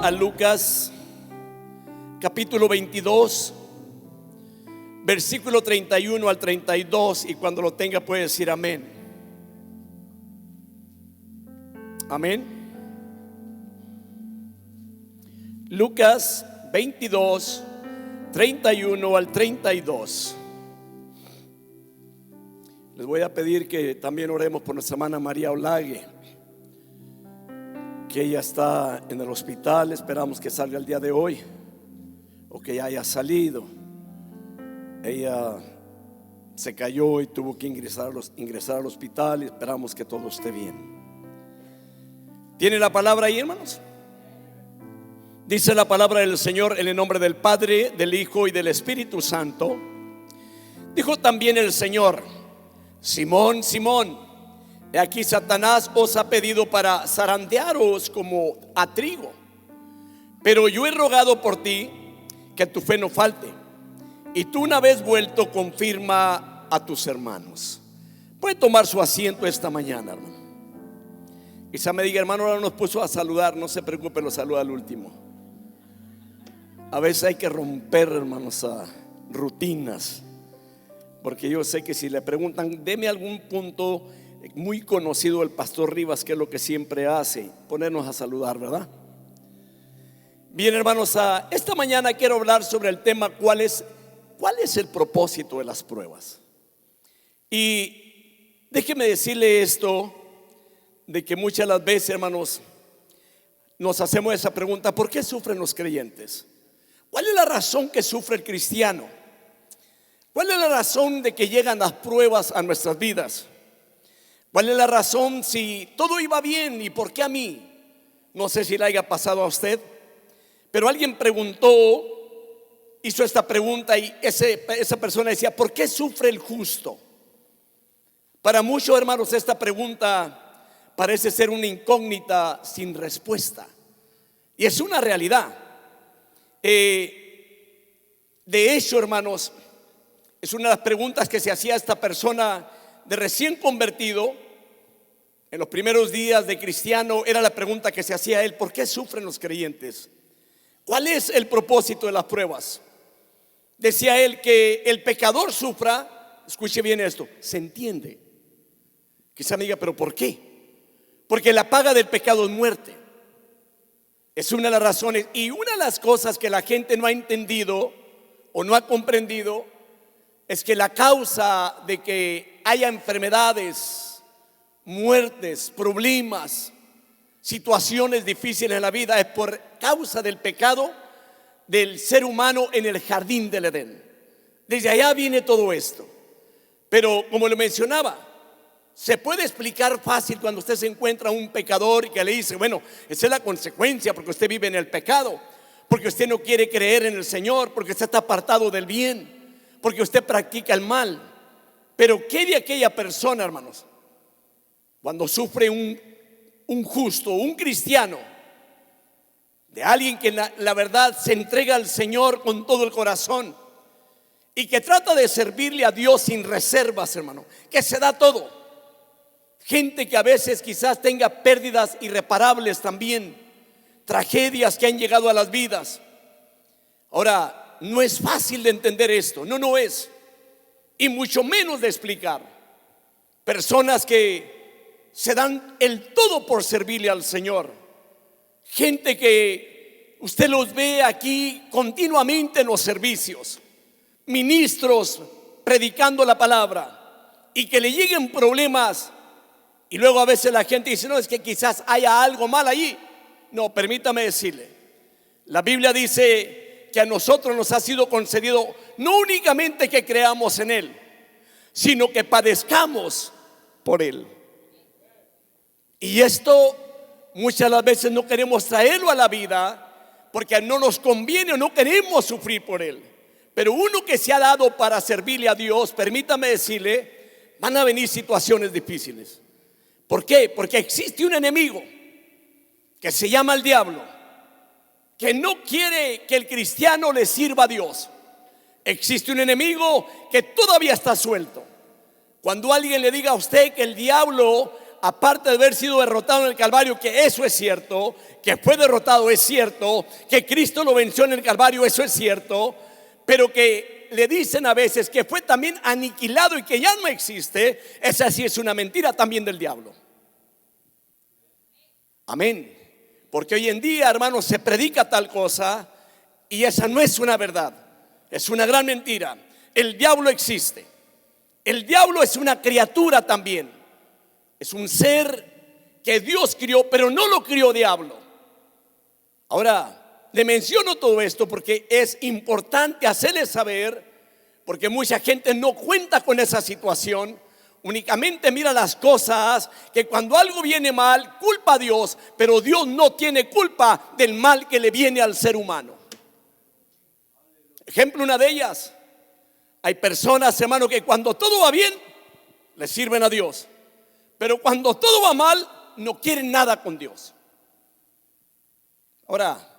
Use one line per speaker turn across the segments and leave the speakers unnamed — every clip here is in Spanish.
a Lucas capítulo 22, versículo 31 al 32, y cuando lo tenga puede decir amén. Amén. Lucas 22, 31 al 32. Les voy a pedir que también oremos por nuestra hermana María Olague, que ella está en el hospital. Esperamos que salga el día de hoy o que ya haya salido. Ella se cayó y tuvo que ingresar al hospital, y esperamos que todo esté bien. ¿Tiene la palabra ahí, hermanos? Dice la palabra del Señor: en el nombre del Padre, del Hijo y del Espíritu Santo. Dijo también el Señor: Simón, Simón, he aquí Satanás os ha pedido para zarandearos como a trigo, pero yo he rogado por ti que tu fe no falte, y tú, una vez vuelto, confirma a tus hermanos. Puede tomar su asiento esta mañana, hermano. Quizá me diga: hermano, ahora nos puso a saludar. No se preocupe, lo saluda al último. A veces hay que romper, hermanos, a rutinas, porque yo sé que si le preguntan, deme algún punto muy conocido del pastor Rivas, que es lo que siempre hace, ponernos a saludar, ¿verdad? Bien, hermanos, esta mañana quiero hablar sobre el tema ¿cuál es el propósito de las pruebas? Y déjeme decirle esto, de que muchas de las veces, hermanos, nos hacemos esa pregunta: ¿por qué sufren los creyentes? ¿Cuál es la razón que sufre el cristiano? ¿Cuál es la razón de que llegan las pruebas a nuestras vidas? ¿Cuál es la razón si todo iba bien y por qué a mí? No sé si le haya pasado a usted, pero alguien preguntó, hizo esta pregunta, y esa persona decía: ¿por qué sufre el justo? Para muchos, hermanos, esta pregunta parece ser una incógnita sin respuesta, y es una realidad. De hecho, hermanos, es una de las preguntas que se hacía esta persona de recién convertido. En los primeros días de cristiano era la pregunta que se hacía él: ¿por qué sufren los creyentes? ¿Cuál es el propósito de las pruebas? Decía él que el pecador sufra. Escuche bien esto, se entiende. Quizá me diga: ¿pero por qué? Porque la paga del pecado es muerte. Es una de las razones, y una de las cosas que la gente no ha entendido o no ha comprendido es que la causa de que haya enfermedades, muertes, problemas, situaciones difíciles en la vida es por causa del pecado del ser humano en el jardín del Edén. Desde allá viene todo esto. Pero como lo mencionaba, se puede explicar fácil cuando usted se encuentra a un pecador y que le dice: bueno, esa es la consecuencia porque usted vive en el pecado, porque usted no quiere creer en el Señor, porque usted está apartado del bien, porque usted practica el mal. Pero ¿qué de aquella persona, hermanos, cuando sufre un justo, un cristiano, de alguien que la verdad se entrega al Señor con todo el corazón y que trata de servirle a Dios sin reservas, hermano, que se da todo? Gente que a veces quizás tenga pérdidas irreparables también, tragedias que han llegado a las vidas. Ahora, no es fácil de entender esto, no es, y mucho menos de explicar. Personas que se dan el todo por servirle al Señor, gente que usted los ve aquí continuamente en los servicios, ministros predicando la palabra, y que le lleguen problemas. Y luego a veces la gente dice: no, es que quizás haya algo mal allí. No, permítame decirle, la Biblia dice que a nosotros nos ha sido concedido no únicamente que creamos en Él, sino que padezcamos por Él. Y esto muchas de las veces no queremos traerlo a la vida porque no nos conviene o no queremos sufrir por Él. Pero uno que se ha dado para servirle a Dios, permítame decirle, van a venir situaciones difíciles. ¿Por qué? Porque existe un enemigo que se llama el diablo, que no quiere que el cristiano le sirva a Dios. Existe un enemigo que todavía está suelto. Cuando alguien le diga a usted que el diablo aparte de haber sido derrotado en el Calvario, que eso es cierto, que fue derrotado es cierto, que Cristo lo venció en el Calvario, eso es cierto, pero que le dicen a veces que fue también aniquilado y que ya no existe, esa sí es una mentira también del diablo. Amén. Porque hoy en día, hermanos, se predica tal cosa y esa no es una verdad, es una gran mentira. El diablo existe. El diablo es una criatura también. Es un ser que Dios crió, pero no lo crió diablo. Ahora, le menciono todo esto porque es importante hacerle saber, porque mucha gente no cuenta con esa situación. Únicamente mira las cosas, que cuando algo viene mal, culpa a Dios, pero Dios no tiene culpa del mal que le viene al ser humano. Ejemplo, una de ellas, hay personas, hermano, que cuando todo va bien, le sirven a Dios, pero cuando todo va mal, no quieren nada con Dios. Ahora,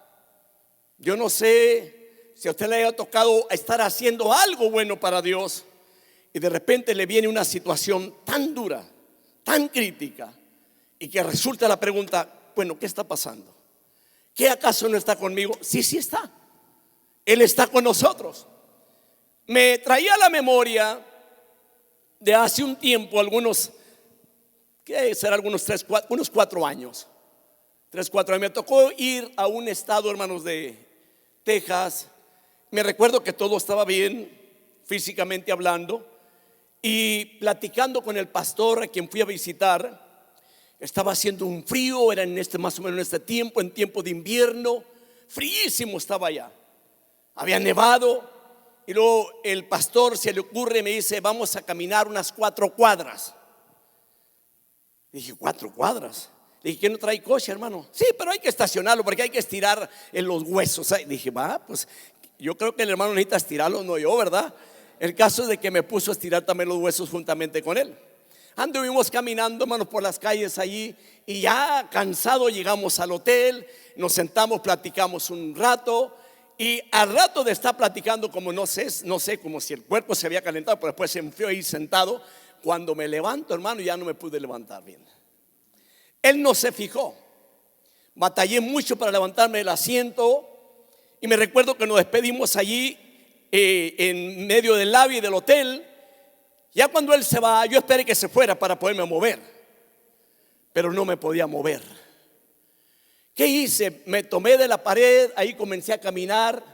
yo no sé si a usted le haya tocado estar haciendo algo bueno para Dios y de repente le viene una situación tan dura, tan crítica, y que resulta la pregunta, bueno, ¿qué está pasando? ¿Qué acaso no está conmigo? Sí, sí está. Él está con nosotros. Me traía a la memoria de hace un tiempo, algunos, ¿qué será? Unos 4 años. 3, 4 años. Me tocó ir a un estado, hermanos, de Texas. Me recuerdo que todo estaba bien, físicamente hablando. Y platicando con el pastor a quien fui a visitar, estaba haciendo un frío, era más o menos en este tiempo, en tiempo de invierno, fríísimo estaba allá. Había nevado y luego el pastor se le ocurre y me dice, vamos a caminar unas 4 cuadras. Dije, 4 cuadras. Le dije, ¿qué no trae coche, hermano? Sí, pero hay que estacionarlo porque hay que estirar en los huesos. Dije, pues yo creo que el hermano necesita estirarlo, no yo, ¿verdad? El caso es de que me puso a estirar también los huesos juntamente con él. Anduvimos caminando, hermanos, por las calles allí y ya cansado llegamos al hotel, nos sentamos, platicamos un rato y al rato de estar platicando, como no sé, como si el cuerpo se había calentado, pero después se enfrió ahí sentado. Cuando me levanto, hermano, ya no me pude levantar bien. Él no se fijó. Batallé mucho para levantarme del asiento y me recuerdo que nos despedimos allí en medio del lobby del hotel. Ya cuando él se va, yo esperé que se fuera para poderme mover, pero no me podía mover. ¿Qué hice? Me tomé de la pared, ahí comencé a caminar.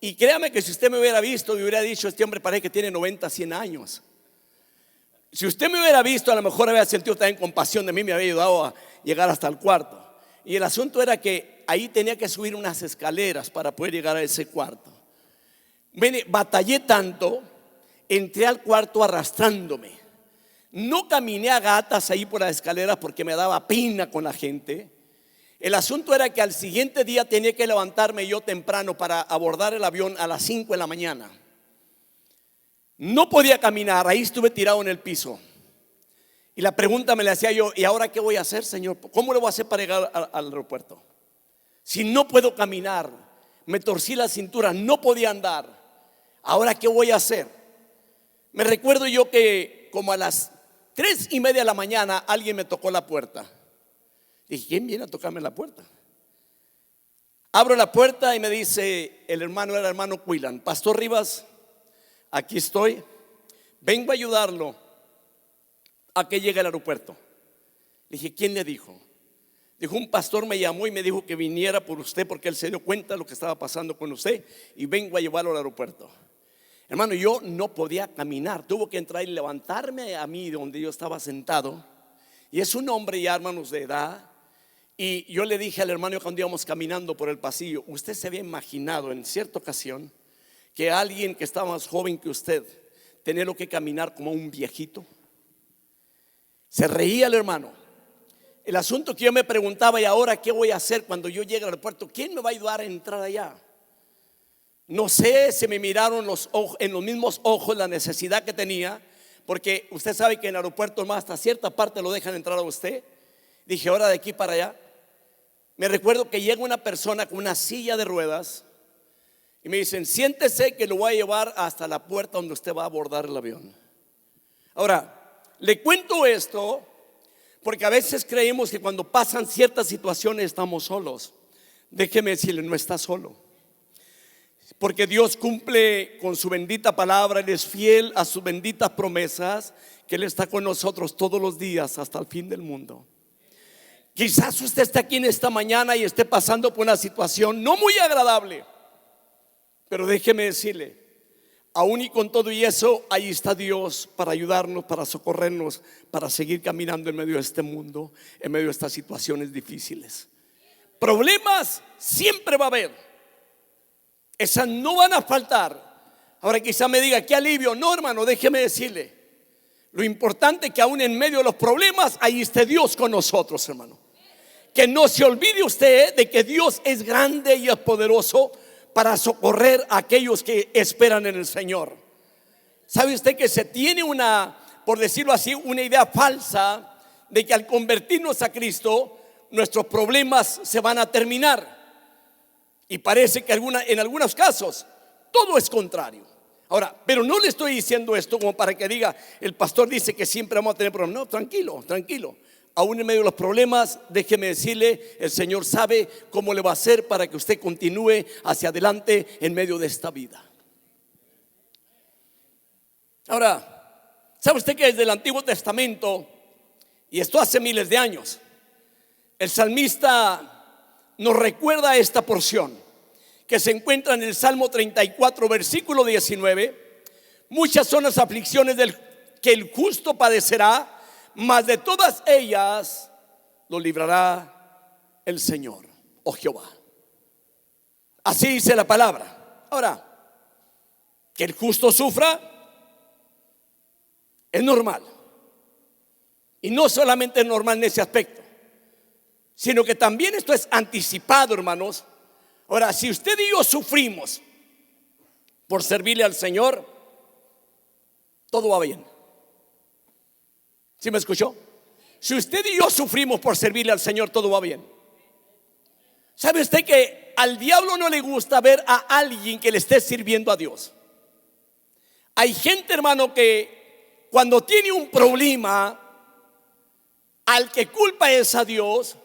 Y créame que si usted me hubiera visto, me hubiera dicho, este hombre parece que tiene 90, 100 años. Si usted me hubiera visto, a lo mejor había sentido también compasión de mí, me había ayudado a llegar hasta el cuarto. Y el asunto era que ahí tenía que subir unas escaleras para poder llegar a ese cuarto. Mire, batallé tanto, entré al cuarto arrastrándome. No caminé a gatas ahí por las escaleras porque me daba pena con la gente. El asunto era que al siguiente día tenía que levantarme yo temprano para abordar el avión a las 5 de la mañana. No podía caminar, ahí estuve tirado en el piso. Y la pregunta me la hacía yo, ¿y ahora qué voy a hacer, Señor? ¿Cómo le voy a hacer para llegar al aeropuerto? Si no puedo caminar, me torcí la cintura, no podía andar. ¿Ahora qué voy a hacer? Me recuerdo yo que como a las 3:30 de la mañana alguien me tocó la puerta. Dije, ¿quién viene a tocarme la puerta? Abro la puerta y me dice el hermano, era el hermano Quilan, Pastor Rivas, aquí estoy, vengo a ayudarlo a que llegue al aeropuerto. Dije, ¿quién le dijo? Dijo, un pastor me llamó y me dijo que viniera por usted porque él se dio cuenta de lo que estaba pasando con usted y vengo a llevarlo al aeropuerto. Hermano, yo no podía caminar, tuvo que entrar y levantarme a mí donde yo estaba sentado. Y es un hombre ya, hermanos, de edad. Y yo le dije al hermano cuando íbamos caminando por el pasillo, usted se había imaginado en cierta ocasión que alguien que estaba más joven que usted tenía que caminar como un viejito. Se reía el hermano. El asunto que yo me preguntaba, y ahora qué voy a hacer cuando yo llegue al aeropuerto, ¿quién me va a ayudar a entrar allá? No sé si me miraron en los mismos ojos la necesidad que tenía, porque usted sabe que en el aeropuerto más hasta cierta parte lo dejan entrar a usted. Dije, ahora de aquí para allá. Me recuerdo que llega una persona con una silla de ruedas y me dicen, siéntese que lo voy a llevar hasta la puerta donde usted va a abordar el avión. Ahora, le cuento esto Porque a veces creemos que cuando pasan ciertas situaciones estamos solos. Déjeme decirle, no está solo. Porque Dios cumple con su bendita palabra, Él es fiel a sus benditas promesas, que Él está con nosotros todos los días hasta el fin del mundo. Quizás usted esté aquí en esta mañana y esté pasando por una situación no muy agradable, pero déjeme decirle, aún y con todo y eso, ahí está Dios para ayudarnos, para socorrernos, para seguir caminando en medio de este mundo, en medio de estas situaciones difíciles. Problemas siempre va a haber, esas no van a faltar. Ahora quizá me diga, qué alivio. No, hermano, déjeme decirle, lo importante es que aún en medio de los problemas, ahí esté Dios con nosotros, hermano. Que no se olvide usted de que Dios es grande y es poderoso para socorrer a aquellos que esperan en el Señor. ¿Sabe usted que se tiene por decirlo así, una idea falsa de que al convertirnos a Cristo nuestros problemas se van a terminar? Y parece que en algunos casos todo es contrario. Ahora, pero no le estoy diciendo esto como para que diga, el pastor dice que siempre vamos a tener problemas. No, tranquilo, tranquilo. Aún en medio de los problemas, déjeme decirle, el Señor sabe cómo le va a hacer para que usted continúe hacia adelante en medio de esta vida. Ahora, ¿sabe usted que desde el Antiguo Testamento, y esto hace miles de años, el salmista nos recuerda esta porción que se encuentra en el Salmo 34, versículo 19? Muchas son las aflicciones que el justo padecerá, mas de todas ellas lo librará el Señor, oh Jehová. Así dice la palabra. Ahora, que el justo sufra es normal. Y no solamente es normal en ese aspecto, sino que también esto es anticipado, hermanos. Ahora, si usted y yo sufrimos por servirle al Señor, todo va bien. ¿Sí me escuchó? Si usted y yo sufrimos por servirle al Señor, todo va bien. ¿Sabe usted que al diablo no le gusta ver a alguien que le esté sirviendo a Dios? Hay gente, hermano, que cuando tiene un problema, al que culpa es a Dios,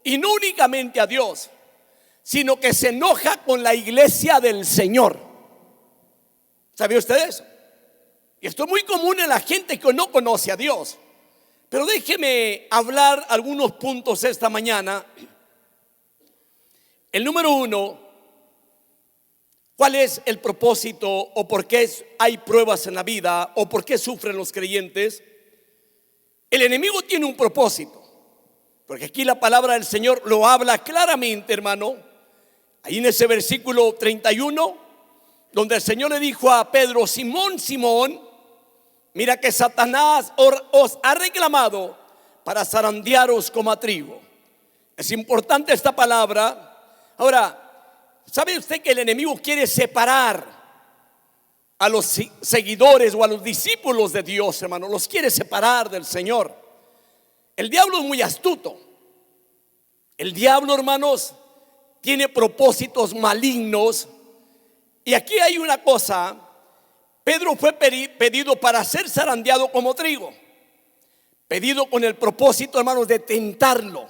y no únicamente a Dios, sino que se enoja con la iglesia del Señor. ¿Sabía usted eso? Y esto es muy común en la gente que no conoce a Dios. Pero déjeme hablar algunos puntos esta mañana. El número uno, ¿cuál es el propósito o por qué hay pruebas en la vida o por qué sufren los creyentes? El enemigo tiene un propósito, porque aquí la palabra del Señor lo habla claramente, hermano. Ahí en ese versículo 31, donde el Señor le dijo a Pedro: Simón, Simón, mira que Satanás os ha reclamado para zarandearos como a trigo. Es importante esta palabra. Ahora, ¿sabe usted que el enemigo quiere separar a los seguidores o a los discípulos de Dios, hermano? Los quiere separar del Señor. El diablo es muy astuto. El diablo, hermanos, tiene propósitos malignos. Y aquí hay una cosa. Pedro fue pedido para ser zarandeado como trigo, pedido con el propósito, hermanos, de tentarlo.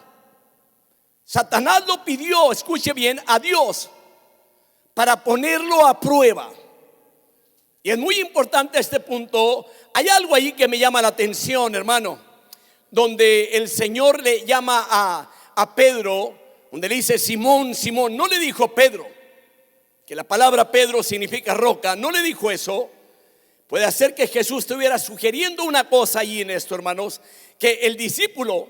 Satanás lo pidió, escuche bien, a Dios para ponerlo a prueba. Y es muy importante este punto. Hay algo ahí que me llama la atención, hermano, donde el Señor le llama a Pedro, donde le dice: Simón, Simón. No le dijo Pedro, que la palabra Pedro significa roca. No le dijo eso. Puede hacer que Jesús estuviera sugiriendo una cosa ahí en esto, hermanos, que el discípulo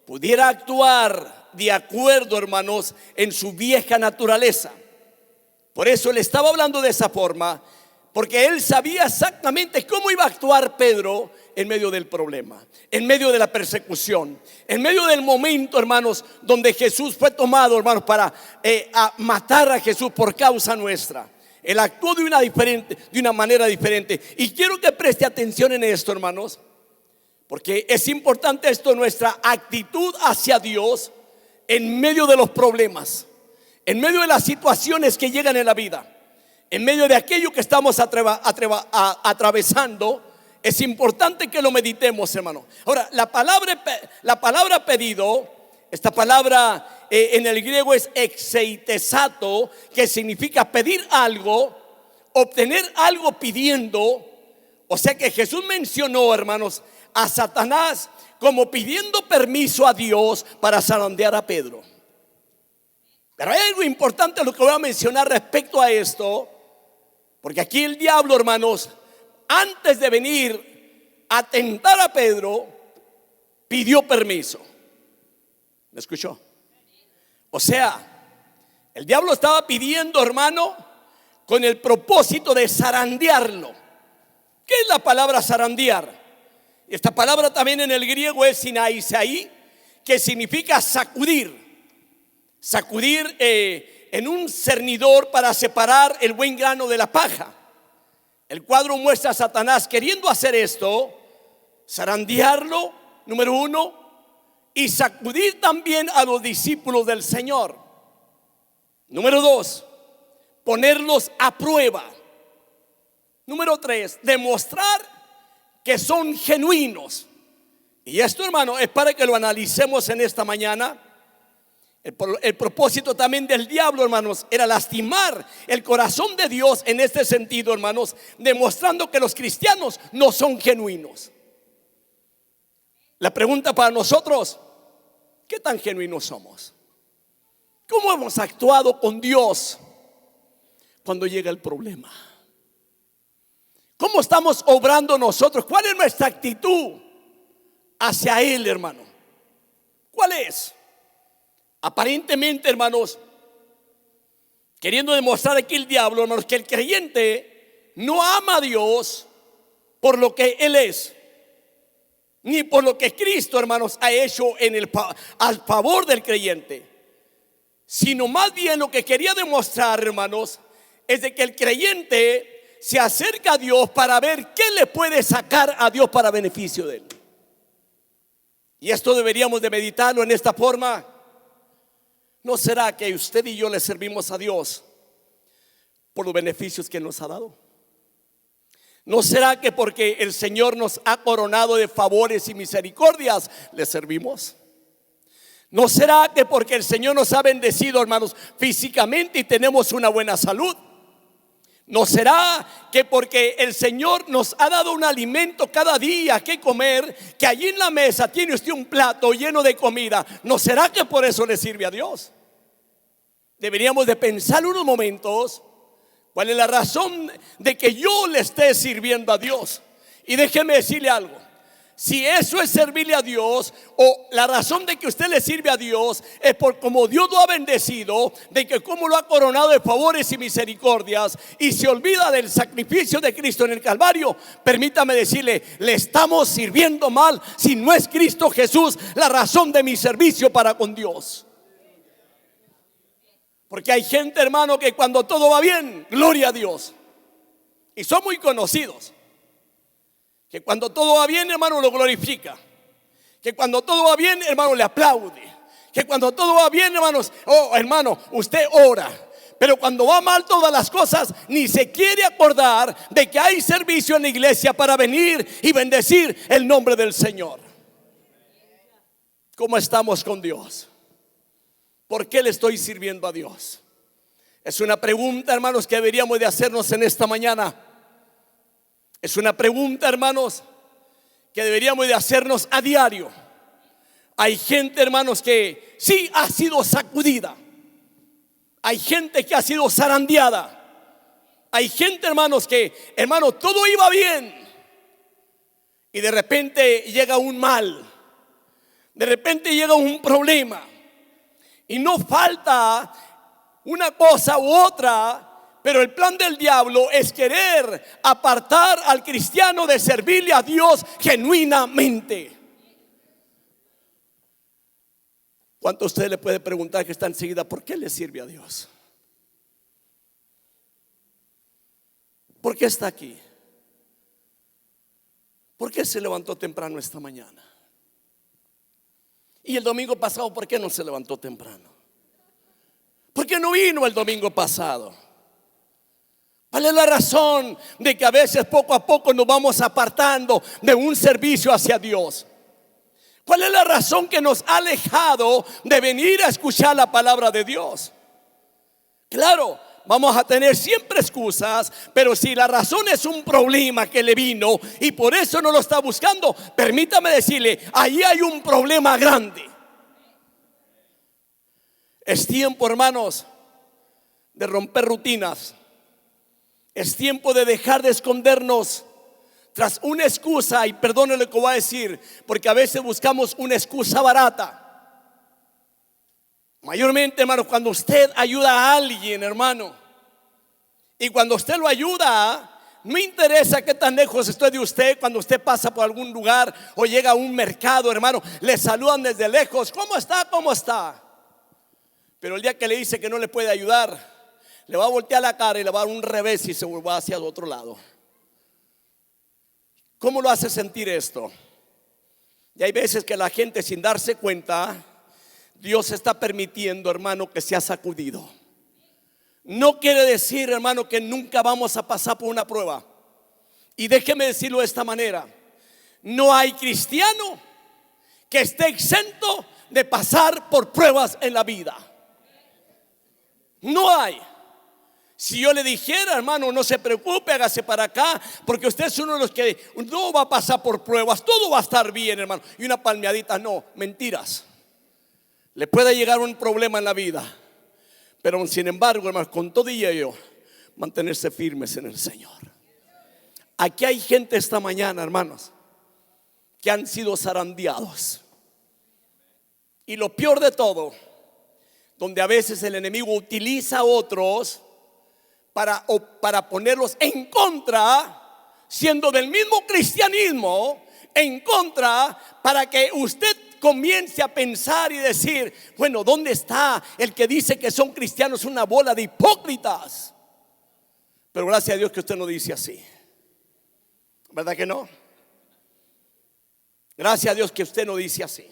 pudiera actuar de acuerdo, hermanos, en su vieja naturaleza. Por eso le estaba hablando de esa forma, porque él sabía exactamente cómo iba a actuar Pedro en medio del problema, en medio de la persecución, en medio del momento, hermanos, donde Jesús fue tomado, hermanos, para matar a Jesús por causa nuestra. Él actuó de una manera diferente. Y quiero que preste atención en esto, hermanos, porque es importante esto, nuestra actitud hacia Dios en medio de los problemas, en medio de las situaciones que llegan en la vida, en medio de aquello que estamos atravesando. Es importante que lo meditemos, hermano. Ahora, la palabra pedido, esta palabra en el griego es exeitesato, que significa pedir algo, obtener algo pidiendo. O sea que Jesús mencionó, hermanos, a Satanás como pidiendo permiso a Dios para zarandear a Pedro. Pero hay algo importante lo que voy a mencionar respecto a esto, porque aquí el diablo, hermanos, antes de venir a tentar a Pedro, pidió permiso. ¿Me escuchó? O sea, el diablo estaba pidiendo, hermano, con el propósito de zarandearlo. ¿Qué es la palabra zarandear? Esta palabra también en el griego es sinaisai, que significa sacudir. Sacudir en un cernidor para separar el buen grano de la paja. El cuadro muestra a Satanás queriendo hacer esto, zarandearlo, número uno, y sacudir también a los discípulos del Señor. Número dos, ponerlos a prueba. Número tres, demostrar que son genuinos. Y esto, hermano, es para que lo analicemos en esta mañana. El propósito también del diablo, hermanos, era lastimar el corazón de Dios en este sentido, hermanos, demostrando que los cristianos no son genuinos. La pregunta para nosotros: ¿qué tan genuinos somos? ¿Cómo hemos actuado con Dios cuando llega el problema? ¿Cómo estamos obrando nosotros? ¿Cuál es nuestra actitud hacia Él, hermano? ¿Cuál es? Aparentemente, hermanos, queriendo demostrar aquí el diablo, hermanos, que el creyente no ama a Dios por lo que Él es, ni por lo que Cristo, hermanos, ha hecho al favor del creyente, sino más bien lo que quería demostrar, hermanos, es de que el creyente se acerca a Dios para ver qué le puede sacar a Dios para beneficio de Él. Y esto deberíamos de meditarlo en esta forma. ¿No será que usted y yo le servimos a Dios por los beneficios que nos ha dado? ¿No será que porque el Señor nos ha coronado de favores y misericordias le servimos? ¿No será que porque el Señor nos ha bendecido, hermanos, físicamente y tenemos una buena salud? ¿No será que porque el Señor nos ha dado un alimento cada día que comer, que allí en la mesa tiene usted un plato lleno de comida? ¿No será que por eso le sirve a Dios? Deberíamos de pensar unos momentos cuál es la razón de que yo le esté sirviendo a Dios. Y déjeme decirle algo: si eso es servirle a Dios, o la razón de que usted le sirve a Dios es por como Dios lo ha bendecido, de que como lo ha coronado de favores y misericordias, y se olvida del sacrificio de Cristo en el Calvario, permítame decirle, le estamos sirviendo mal si no es Cristo Jesús la razón de mi servicio para con Dios. Porque hay gente, hermano, que cuando todo va bien, gloria a Dios, y son muy conocidos, que cuando todo va bien, hermano, lo glorifica. Que cuando todo va bien, hermano, le aplaude. Que cuando todo va bien, hermanos, oh, hermano, usted ora. Pero cuando va mal todas las cosas, ni se quiere acordar de que hay servicio en la iglesia para venir y bendecir el nombre del Señor. ¿Cómo estamos con Dios? ¿Por qué le estoy sirviendo a Dios? Es una pregunta, hermanos, que deberíamos de hacernos en esta mañana. Es una pregunta, hermanos, que deberíamos de hacernos a diario. Hay gente, hermanos, que sí ha sido sacudida. Hay gente que ha sido zarandeada. Hay gente, hermanos, que, hermano, todo iba bien y de repente llega un mal. De repente llega un problema. Y no falta una cosa u otra. Pero el plan del diablo es querer apartar al cristiano de servirle a Dios genuinamente. ¿Cuánto usted le puede preguntar que está enseguida por qué le sirve a Dios? ¿Por qué está aquí? ¿Por qué se levantó temprano esta mañana? Y el domingo pasado, ¿por qué no se levantó temprano? ¿Por qué no vino el domingo pasado? ¿Cuál es la razón de que a veces poco a poco nos vamos apartando de un servicio hacia Dios? ¿Cuál es la razón que nos ha alejado de venir a escuchar la palabra de Dios? Claro, vamos a tener siempre excusas, pero si la razón es un problema que le vino y por eso no lo está buscando, permítame decirle, ahí hay un problema grande. Es tiempo, hermanos, de romper rutinas. Es tiempo de dejar de escondernos tras una excusa, y perdone lo que voy a decir, porque a veces buscamos una excusa barata. Mayormente, hermano, cuando usted ayuda a alguien, hermano, y cuando usted lo ayuda, no interesa qué tan lejos esté de usted. Cuando usted pasa por algún lugar o llega a un mercado, hermano, le saludan desde lejos. ¿Cómo está? ¿Cómo está? Pero el día que le dice que no le puede ayudar, le va a voltear la cara y le va a dar un revés y se va hacia el otro lado. ¿Cómo lo hace sentir esto? Y hay veces que la gente, sin darse cuenta, Dios está permitiendo, hermano, que sea sacudido. No quiere decir, hermano, que nunca vamos a pasar por una prueba. Y déjeme decirlo de esta manera: no hay cristiano que esté exento de pasar por pruebas en la vida. No hay. Si yo le dijera, hermano, no se preocupe, hágase para acá, porque usted es uno de los que no va a pasar por pruebas, todo va a estar bien, hermano, y una palmeadita, no, mentiras. Le puede llegar un problema en la vida, pero sin embargo, hermano, con todo y ello, mantenerse firmes en el Señor. Aquí hay gente esta mañana, hermanos, que han sido zarandeados. Y lo peor de todo, donde a veces el enemigo utiliza a otros para ponerlos en contra, siendo del mismo cristianismo, en contra, para que usted comience a pensar y decir, bueno, ¿dónde está el que dice que son cristianos? Una bola de hipócritas. Pero gracias a Dios que usted no dice así, ¿verdad que no? Gracias a Dios que usted no dice así.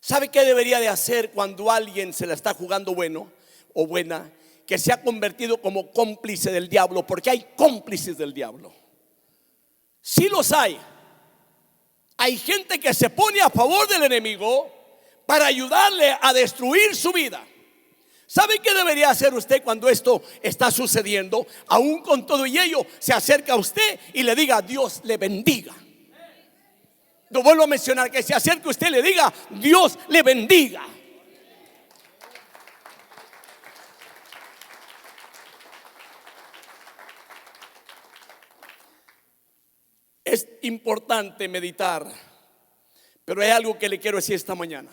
¿Sabe qué debería de hacer cuando alguien se la está jugando bueno o buena? Que se ha convertido como cómplice del diablo, porque hay cómplices del diablo. Sí los hay. Hay gente que se pone a favor del enemigo para ayudarle a destruir su vida. ¿Sabe qué debería hacer usted cuando esto está sucediendo? Aún con todo y ello, se acerca a usted y le diga: Dios le bendiga. Lo vuelvo a mencionar, que se acerque a usted y le diga: Dios le bendiga. Es importante meditar, pero hay algo que le quiero decir esta mañana.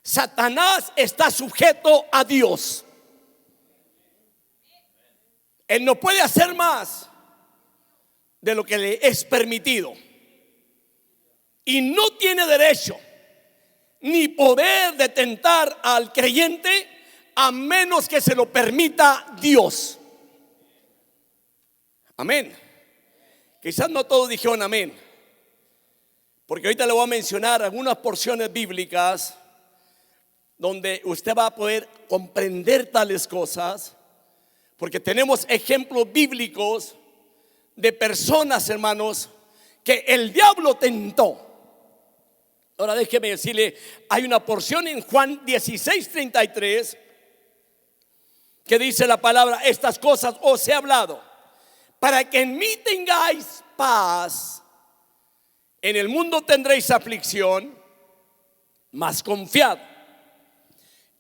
Satanás está sujeto a Dios. Él no puede hacer más de lo que le es permitido. Y no tiene derecho ni poder de tentar al creyente a menos que se lo permita Dios. Amén. Quizás no todos dijeron amén, porque ahorita le voy a mencionar algunas porciones bíblicas donde usted va a poder comprender tales cosas, porque tenemos ejemplos bíblicos de personas, hermanos, que el diablo tentó. Ahora déjeme decirle, hay una porción en Juan 16:33 que dice la palabra: estas cosas os he hablado para que en mí tengáis paz. En el mundo tendréis aflicción, mas confiad,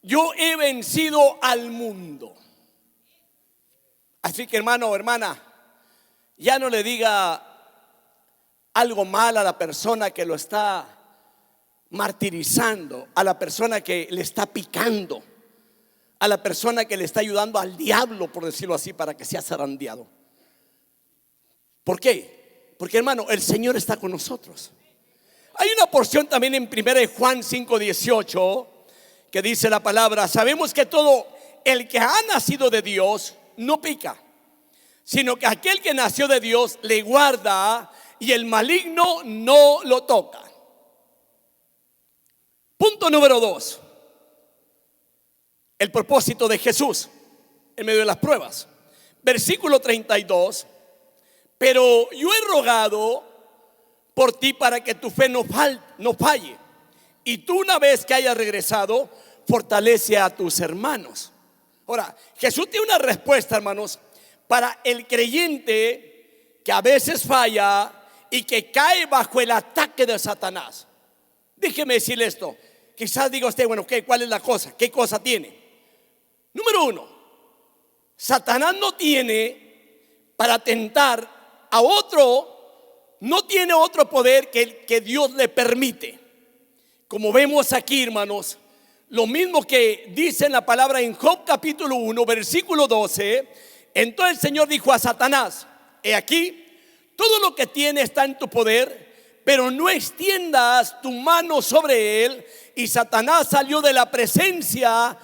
yo he vencido al mundo. Así que, hermano o hermana, ya no le diga algo mal a la persona que lo está martirizando, a la persona que le está picando, a la persona que le está ayudando al diablo, por decirlo así, para que sea zarandeado. ¿Por qué? Porque, hermano, el Señor está con nosotros. Hay una porción también en 1 Juan 5:18 que dice la palabra: sabemos que todo el que ha nacido de Dios no pica, sino que aquel que nació de Dios le guarda y el maligno no lo toca. Punto número 2. El propósito de Jesús en medio de las pruebas. Versículo 32. Pero yo he rogado por ti para que tu fe no falle. Y tú, una vez que hayas regresado, fortalece a tus hermanos. Ahora, Jesús tiene una respuesta, hermanos, para el creyente que a veces falla y que cae bajo el ataque de Satanás. Déjeme decirle esto. Quizás diga usted, bueno, ¿cuál es la cosa? ¿Qué cosa tiene? Número uno, Satanás no tiene para tentar a otro, no tiene otro poder que el que Dios le permite. Como vemos aquí, hermanos, lo mismo que dice en la palabra en Job capítulo 1, versículo 12. Entonces el Señor dijo a Satanás: he aquí, todo lo que tiene está en tu poder, pero no extiendas tu mano sobre él. Y Satanás salió de la presencia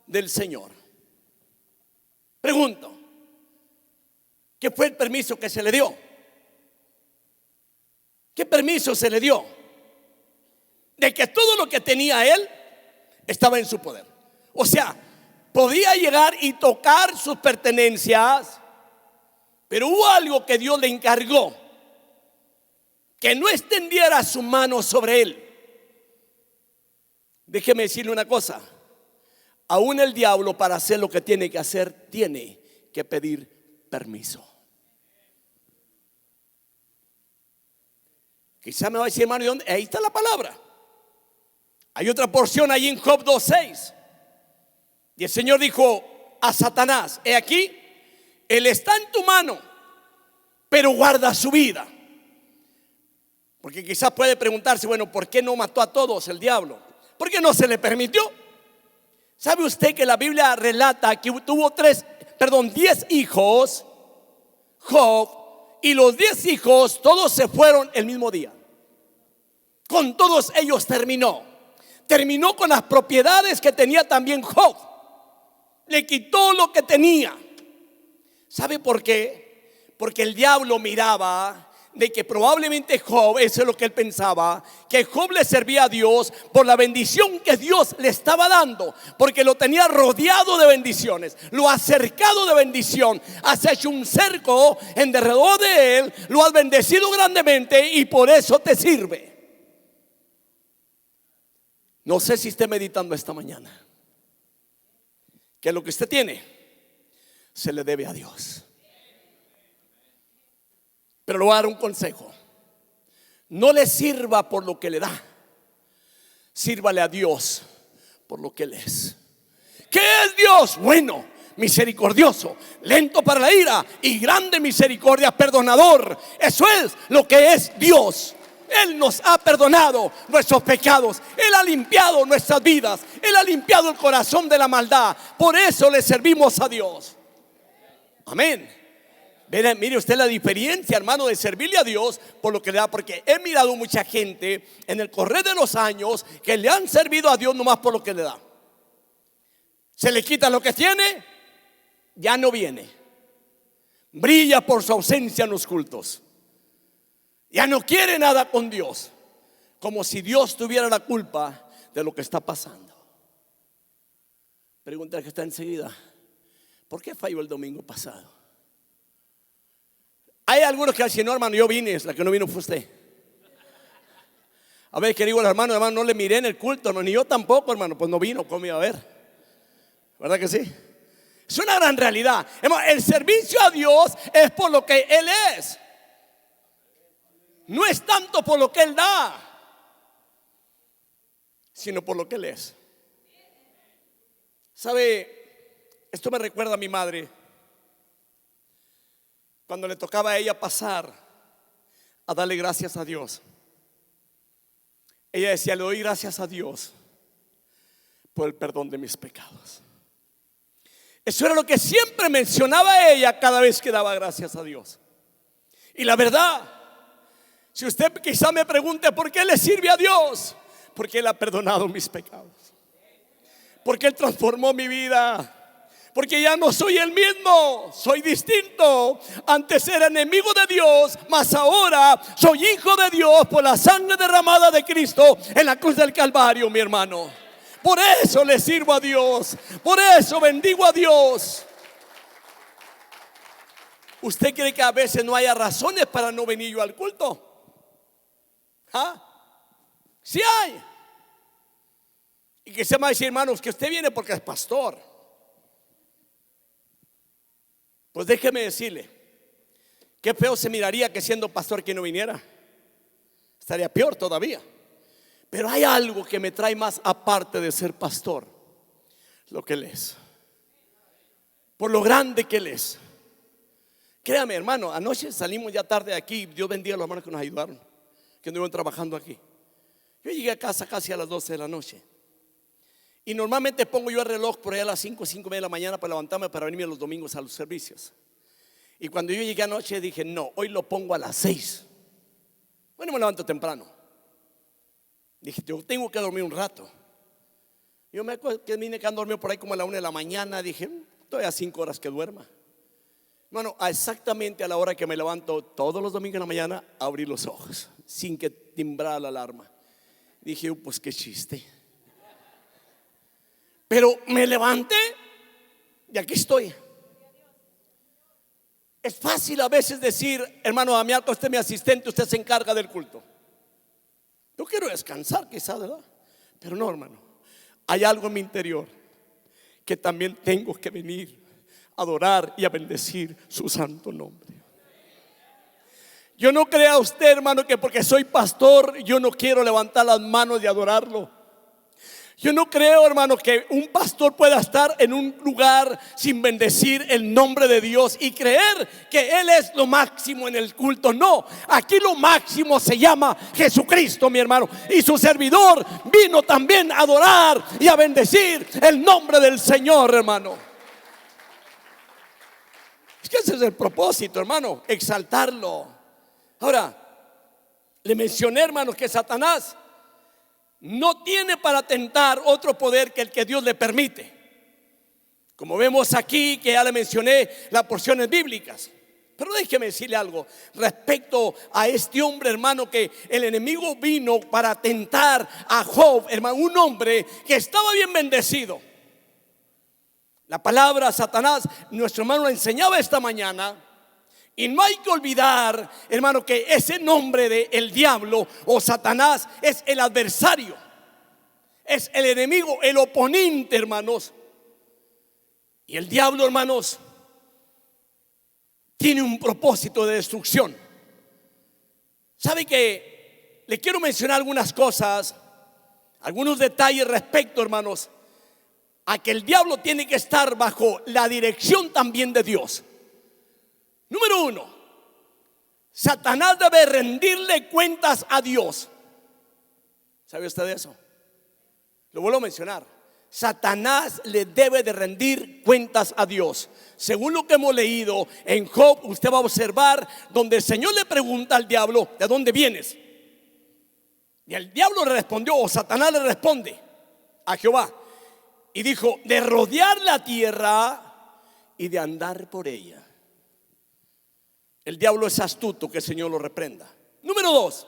del Señor. Pregunto, ¿qué fue el permiso que se le dio? ¿Qué permiso se le dio? De que todo lo que tenía él estaba en su poder. O sea, podía llegar y tocar sus pertenencias, pero hubo algo que Dios le encargó: que no extendiera su mano sobre él. Déjeme decirle una cosa: aún el diablo, para hacer lo que tiene que hacer, tiene que pedir permiso. Quizá me va a decir, hermano, ¿y dónde? Ahí está la palabra. Hay otra porción ahí en Job 2:6. Y el Señor dijo a Satanás: he aquí, él está en tu mano, pero guarda su vida. Porque quizás puede preguntarse, bueno, ¿por qué no mató a todos el diablo? ¿Por qué no se le permitió? ¿Sabe usted que la Biblia relata que tuvo 10 hijos, Job, y los 10 hijos todos se fueron el mismo día? Con todos ellos terminó con las propiedades que tenía también Job. Le quitó lo que tenía. ¿Sabe por qué? Porque el diablo miraba de que probablemente Job, eso es lo que él pensaba, que Job le servía a Dios por la bendición que Dios le estaba dando, porque lo tenía rodeado de bendiciones, lo ha cercado de bendición, has hecho un cerco en derredor de él, lo has bendecido grandemente y por eso te sirve. No sé si esté meditando esta mañana que lo que usted tiene se le debe a Dios. Pero le voy a dar un consejo: no le sirva por lo que le da, sírvale a Dios por lo que Él es. ¿Qué es Dios? Bueno, misericordioso, lento para la ira y grande misericordia, perdonador. Eso es lo que es Dios. Él nos ha perdonado nuestros pecados, Él ha limpiado nuestras vidas, Él ha limpiado el corazón de la maldad. Por eso le servimos a Dios. Amén. Mire usted la diferencia, hermano, de servirle a Dios por lo que le da. Porque he mirado mucha gente en el correr de los años que le han servido a Dios nomás por lo que le da. Se le quita lo que tiene, ya no viene. Brilla por su ausencia en los cultos. Ya no quiere nada con Dios, como si Dios tuviera la culpa de lo que está pasando. Pregunta que está enseguida: ¿por qué falló el domingo pasado? Hay algunos que dicen: no, hermano, yo vine, la que no vino fue usted. A ver, que digo al hermano, no le miré en el culto, hermano, ni yo tampoco, hermano, pues no vino, ¿cómo iba a ver? ¿Verdad que sí? Es una gran realidad. Hermano, el servicio a Dios es por lo que Él es. No es tanto por lo que Él da, sino por lo que Él es. ¿Sabe? Esto me recuerda a mi madre. Cuando le tocaba a ella pasar a darle gracias a Dios, ella decía: le doy gracias a Dios por el perdón de mis pecados. Eso era lo que siempre mencionaba ella cada vez que daba gracias a Dios. Y la verdad, si usted quizá me pregunte por qué le sirve a Dios, porque Él ha perdonado mis pecados, porque Él transformó mi vida, porque ya no soy el mismo, soy distinto. Antes era enemigo de Dios, mas ahora soy hijo de Dios por la sangre derramada de Cristo en la cruz del Calvario, mi hermano. Por eso le sirvo a Dios, por eso bendigo a Dios. ¿Usted cree que a veces no haya razones para no venir yo al culto? ¿Ah? Sí hay. Y que se me va a decir, hermanos, que usted viene porque es pastor. Pues déjeme decirle, qué feo se miraría que siendo pastor que no viniera. Estaría peor todavía. Pero hay algo que me trae más aparte de ser pastor: lo que Él es, por lo grande que Él es. Créame, hermano, anoche salimos ya tarde de aquí. Dios bendiga a los hermanos que nos ayudaron, que anduvieron trabajando aquí. Yo llegué a casa casi a las 12 de la noche. Y normalmente pongo yo el reloj por ahí a las 5, 5:30 de la mañana para levantarme para venirme los domingos a los servicios. Y cuando yo llegué anoche dije, no, hoy lo pongo a las 6. Bueno, me levanto temprano. Dije, yo tengo que dormir un rato. Yo me acuerdo que vine quedando dormido por ahí como a la 1 de la mañana. Dije, estoy a 5 horas que duerma. Bueno, exactamente a la hora que me levanto todos los domingos en la mañana, abrí los ojos sin que timbrara la alarma. Dije, pues qué chiste. Pero me levanté y aquí estoy. Es fácil a veces decir, hermano Damián, usted es mi asistente, usted se encarga del culto. Yo quiero descansar quizás, ¿verdad? Pero no, hermano, hay algo en mi interior que también tengo que venir a adorar y a bendecir su santo nombre. Yo no crea usted, hermano, que porque soy pastor yo no quiero levantar las manos y adorarlo. Yo no creo, hermano, que un pastor pueda estar en un lugar sin bendecir el nombre de Dios y creer que Él es lo máximo en el culto. No, aquí lo máximo se llama Jesucristo, mi hermano. Y su servidor vino también a adorar y a bendecir el nombre del Señor, hermano. Es que ese es el propósito, hermano, exaltarlo. Ahora, le mencioné, hermano, que Satanás no tiene para tentar otro poder que el que Dios le permite. Como vemos aquí, que ya le mencioné las porciones bíblicas. Pero déjeme decirle algo respecto a este hombre, hermano, que el enemigo vino para tentar a Job, hermano, un hombre que estaba bien bendecido. La palabra Satanás, nuestro hermano lo enseñaba esta mañana. Y no hay que olvidar, hermano, que ese nombre de el diablo o Satanás es el adversario, es el enemigo, el oponente, hermanos. Y el diablo, hermanos, tiene un propósito de destrucción. ¿Sabe que le quiero mencionar algunas cosas, algunos detalles respecto, hermanos, a que el diablo tiene que estar bajo la dirección también de Dios? Número 1, Satanás debe rendirle cuentas a Dios. ¿Sabe usted de eso? Lo vuelvo a mencionar. Satanás le debe de rendir cuentas a Dios. Según lo que hemos leído en Job, usted va a observar donde el Señor le pregunta al diablo, ¿de dónde vienes? Y el diablo le respondió, o Satanás le responde a Jehová, y dijo, de rodear la tierra y de andar por ella. El diablo es astuto, que el Señor lo reprenda. Número 2,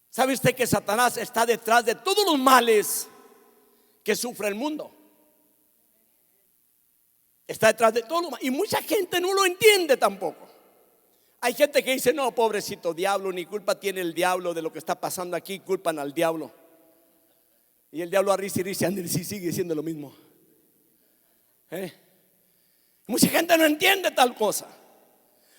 ¿sabe usted que Satanás está detrás de todos los males que sufre el mundo? Está detrás de todo lo malo. Y mucha gente no lo entiende tampoco. Hay gente que dice, no, pobrecito diablo, ni culpa tiene el diablo de lo que está pasando aquí, culpan al diablo. Y el diablo a risa y risa, sí, sigue siendo lo mismo. Mucha gente no entiende tal cosa.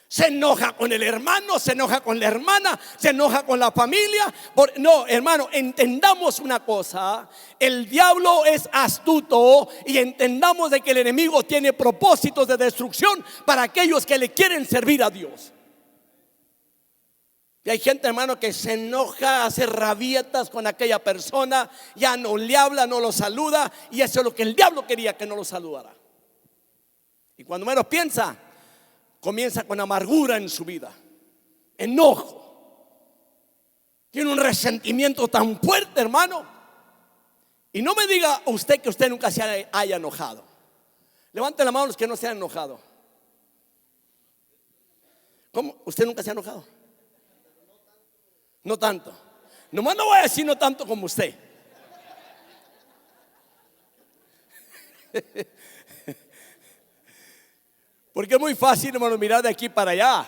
Se enoja con el hermano, se enoja con la hermana, se enoja con la familia. No, hermano, entendamos una cosa: el diablo es astuto, y entendamos de que el enemigo tiene propósitos de destrucción para aquellos que le quieren servir a Dios. Y hay gente, hermano, que se enoja, hace rabietas con aquella persona, ya no le habla, no lo saluda, y eso es lo que el diablo quería, que no lo saludara. Y cuando menos piensa, comienza con amargura en su vida, enojo, tiene un resentimiento tan fuerte, hermano. Y no me diga usted que usted nunca se haya enojado. Levante la mano los que no se han enojado. ¿Cómo? ¿Usted nunca se ha enojado? No tanto. Nomás no voy a decir no tanto como usted. Porque es muy fácil, hermano, mirar de aquí para allá.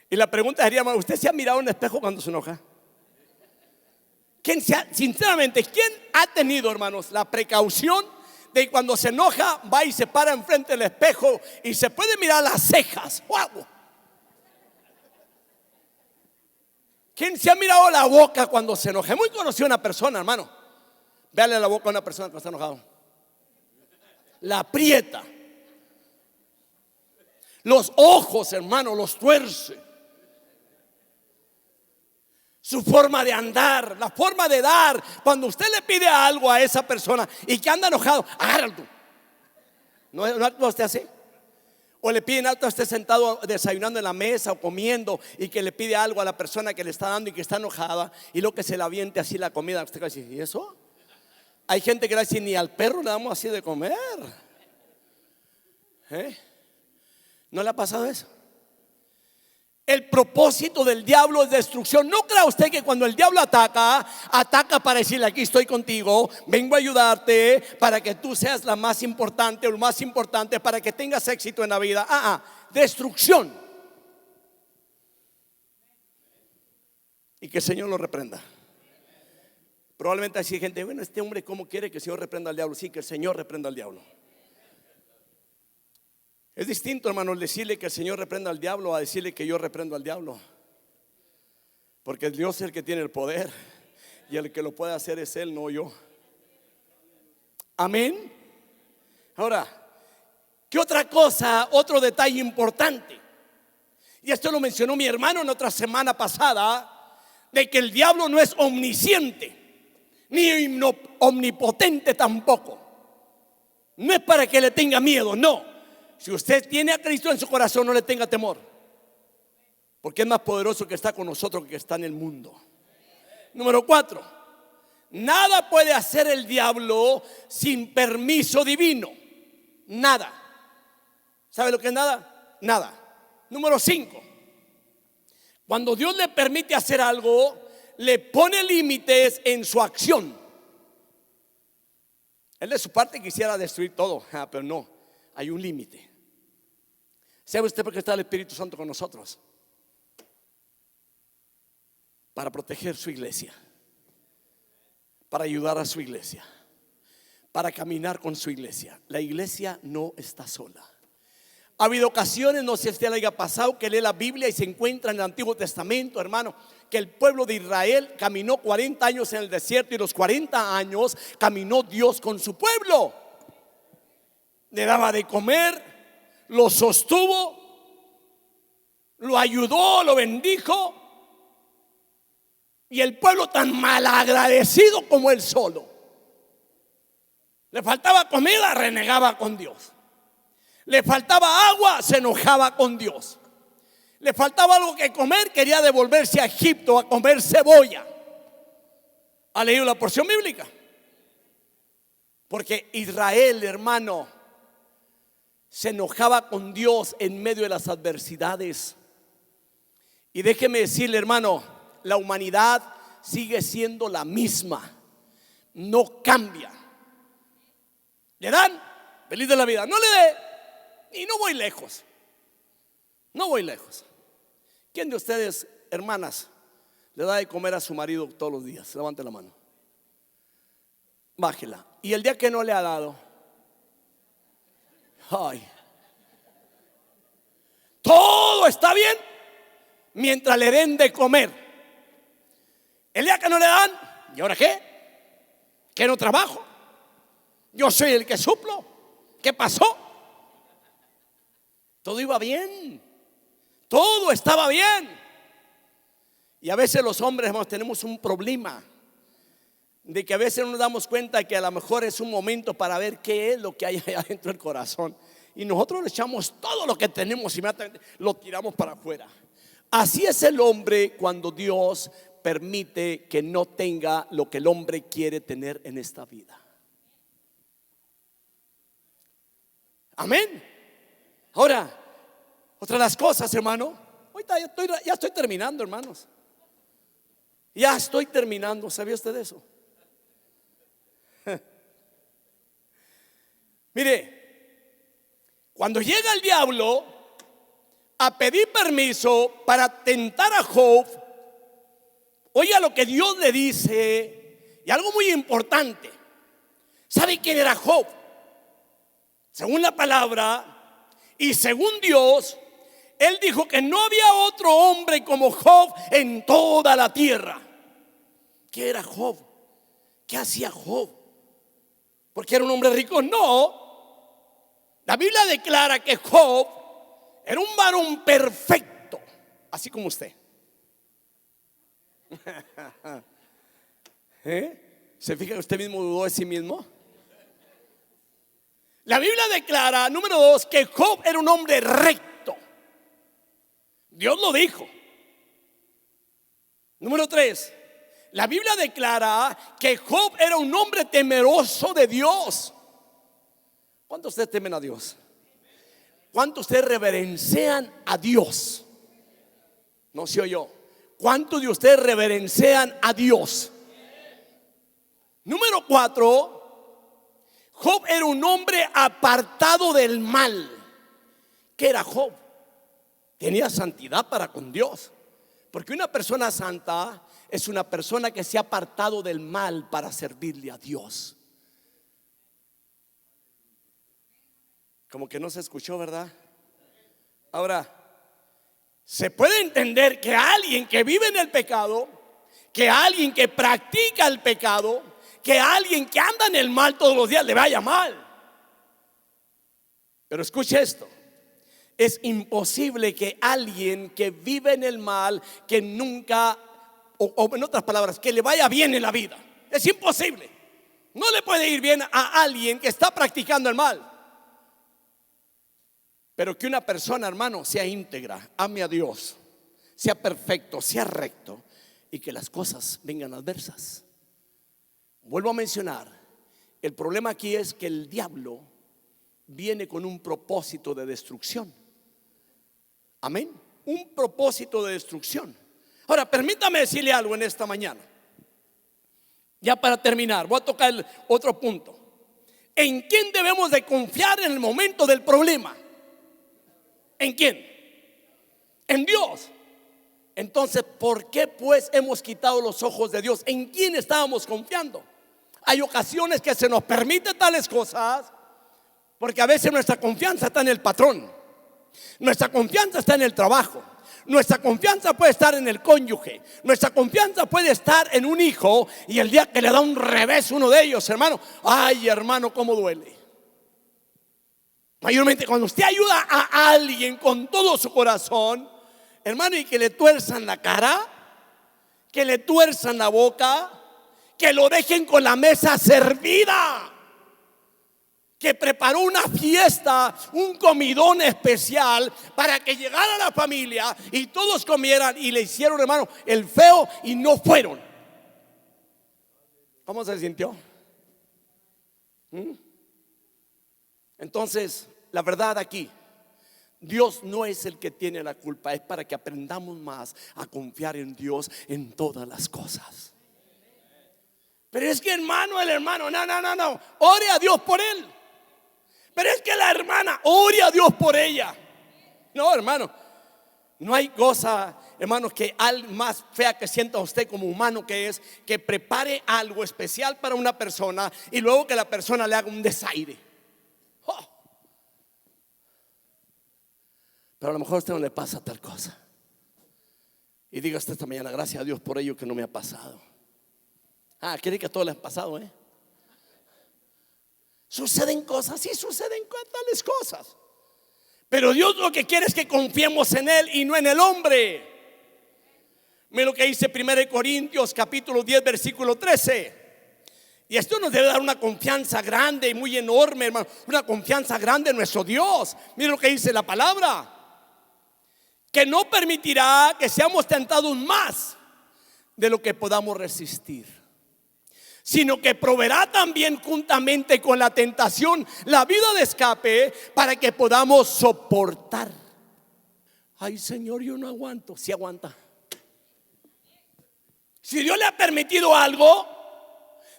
Y la pregunta sería, hermano, ¿usted se ha mirado en un espejo cuando se enoja? Sinceramente, ¿quién ha tenido, hermanos, la precaución de que cuando se enoja va y se para enfrente del espejo y se puede mirar las cejas? ¡Wow! ¿Quién se ha mirado la boca cuando se enoja? Es muy conocido una persona, hermano. Véale la boca a una persona que está enojado. La aprieta. Los ojos, hermano, los tuerce. Su forma de andar, la forma de dar. Cuando usted le pide algo a esa persona y que anda enojado, agárralo. ¿No usted así? O le piden algo a usted sentado desayunando en la mesa o comiendo y que le pide algo a la persona que le está dando y que está enojada y luego que se la aviente así la comida. Usted va a decir, ¿y eso? Hay gente que le dice, ni al perro le damos así de comer. ¿No le ha pasado eso? El propósito del diablo es destrucción. No crea usted que cuando el diablo ataca para decirle, aquí estoy contigo, vengo a ayudarte para que tú seas la más importante o lo más importante, para que tengas éxito en la vida. Destrucción. Y que el Señor lo reprenda. Probablemente hay gente, bueno, este hombre ¿cómo quiere que el Señor reprenda al diablo? Sí, que el Señor reprenda al diablo. Es distinto, hermanos, decirle que el Señor reprenda al diablo a decirle que yo reprendo al diablo. Porque Dios es el que tiene el poder y el que lo puede hacer es Él, no yo. Amén. Ahora, ¿qué otra cosa? Otro detalle importante. Y esto lo mencionó mi hermano en otra semana pasada, de que el diablo no es omnisciente ni omnipotente tampoco. No es para que le tenga miedo, no. Si usted tiene a Cristo en su corazón, no le tenga temor, porque es más poderoso que está con nosotros que está en el mundo. Número 4, nada puede hacer el diablo sin permiso divino. Nada. ¿Sabe lo que es nada? Nada. Número 5, cuando Dios le permite hacer algo, le pone límites en su acción. Él de su parte quisiera destruir todo, pero no. Hay un límite. ¿Sabe usted por qué está el Espíritu Santo con nosotros? Para proteger su iglesia, para ayudar a su iglesia, para caminar con su iglesia. La iglesia no está sola. Ha habido ocasiones, no sé si usted le haya pasado, que lee la Biblia y se encuentra en el Antiguo Testamento, hermano, que el pueblo de Israel caminó 40 años en el desierto y los 40 años caminó Dios con su pueblo. Le daba de comer, lo sostuvo, lo ayudó, lo bendijo. Y el pueblo tan malagradecido como él solo. Le faltaba comida, renegaba con Dios. Le faltaba agua, se enojaba con Dios. Le faltaba algo que comer, quería devolverse a Egipto a comer cebolla. ¿Ha leído la porción bíblica? Porque Israel, hermano, se enojaba con Dios en medio de las adversidades. Y déjeme decirle, hermano, la humanidad sigue siendo la misma, no cambia. ¿Le dan? Feliz de la vida. No le dé. Y no voy lejos. No voy lejos. ¿Quién de ustedes, hermanas, le da de comer a su marido todos los días? Levante la mano. Bájela. Y el día que no le ha dado, ay, todo está bien mientras le den de comer. El día que no le dan, ¿y ahora qué? ¿Que no trabajo? Yo soy el que suplo. ¿Qué pasó? Todo iba bien. Todo estaba bien. Y a veces los hombres, hermanos, tenemos un problema de que a veces no nos damos cuenta que a lo mejor es un momento para ver qué es lo que hay allá dentro del corazón. Y nosotros le echamos todo lo que tenemos y inmediatamente lo tiramos para afuera. Así es el hombre cuando Dios permite que no tenga lo que el hombre quiere tener en esta vida. Amén. Ahora, otra de las cosas, hermano, ahorita ya estoy terminando, hermanos. Ya estoy terminando. ¿Sabía usted de eso? Mire, Cuando llega el diablo a pedir permiso para tentar a Job, oiga lo que Dios le dice, y algo muy importante. ¿Sabe quién era Job? Según la palabra y según Dios, él dijo que no había otro hombre como Job en toda la tierra. ¿Qué era Job? ¿Qué hacía Job? ¿Porque era un hombre rico? No. La Biblia declara que Job era un varón perfecto, así como usted. ¿Se fija que usted mismo dudó de sí mismo? La Biblia declara, número 2, que Job era un hombre recto. Dios lo dijo. Número 3, la Biblia declara que Job era un hombre temeroso de Dios. ¿Cuántos de ustedes temen a Dios? ¿Cuántos de ustedes reverencian a Dios? No se oyó. ¿Cuántos de ustedes reverencian a Dios? Número 4, Job era un hombre apartado del mal. ¿Qué era Job? Tenía santidad para con Dios. Porque una persona santa es una persona que se ha apartado del mal para servirle a Dios. Como que no se escuchó, ¿verdad? Ahora, se puede entender que alguien que vive en el pecado, que alguien que practica el pecado, que alguien que anda en el mal todos los días le vaya mal. Pero escuche esto: es imposible que alguien que vive en el mal, que nunca, o en otras palabras, que le vaya bien en la vida. Es imposible. No le puede ir bien a alguien que está practicando el mal. Pero que una persona, hermano, sea íntegra, ame a Dios, sea perfecto, sea recto, y que las cosas vengan adversas. Vuelvo a mencionar, el problema aquí es que el diablo viene con un propósito de destrucción. Amén. Un propósito de destrucción. Ahora, permítame decirle algo en esta mañana. Ya para terminar, voy a tocar el otro punto. ¿En quién debemos de confiar en el momento del problema? ¿En quién? En Dios. Entonces, ¿por qué pues hemos quitado los ojos de Dios? ¿En quién estábamos confiando? Hay ocasiones que se nos permite tales cosas porque a veces nuestra confianza está en el patrón, nuestra confianza está en el trabajo, nuestra confianza puede estar en el cónyuge, nuestra confianza puede estar en un hijo, y el día que le da un revés uno de ellos, hermano, ay, hermano, cómo duele. Mayormente cuando usted ayuda a alguien con todo su corazón, hermano, y que le tuerzan la cara, que le tuerzan la boca, que lo dejen con la mesa servida, que preparó una fiesta, un comidón especial para que llegara la familia y todos comieran, y le hicieron, hermano, el feo y no fueron. ¿Cómo se sintió? Entonces, la verdad aquí, Dios no es el que tiene la culpa. Es para que aprendamos más a confiar en Dios en todas las cosas. Pero es que hermano, el hermano, no, ore a Dios por él. Pero es que la hermana, ore a Dios por ella. No, hermano, no hay cosa, hermano, que al más fea que sienta usted como humano que es, que prepare algo especial para una persona y luego que la persona le haga un desaire. Oh. Pero a lo mejor a usted no le pasa tal cosa. Y diga usted esta mañana, gracias a Dios por ello que no me ha pasado. Quiere que a todos les ha pasado, Suceden cosas, sí suceden tales cosas. Pero Dios lo que quiere es que confiemos en Él y no en el hombre. Mira lo que dice 1 Corintios capítulo 10 versículo 13. Y esto nos debe dar una confianza grande y muy enorme, hermano. Una confianza grande en nuestro Dios. Mira lo que dice la palabra: que no permitirá que seamos tentados más de lo que podamos resistir, sino que proveerá también juntamente con la tentación la vida de escape para que podamos soportar. Ay, Señor, yo no aguanto. Sí aguanta. Si Dios le ha permitido algo,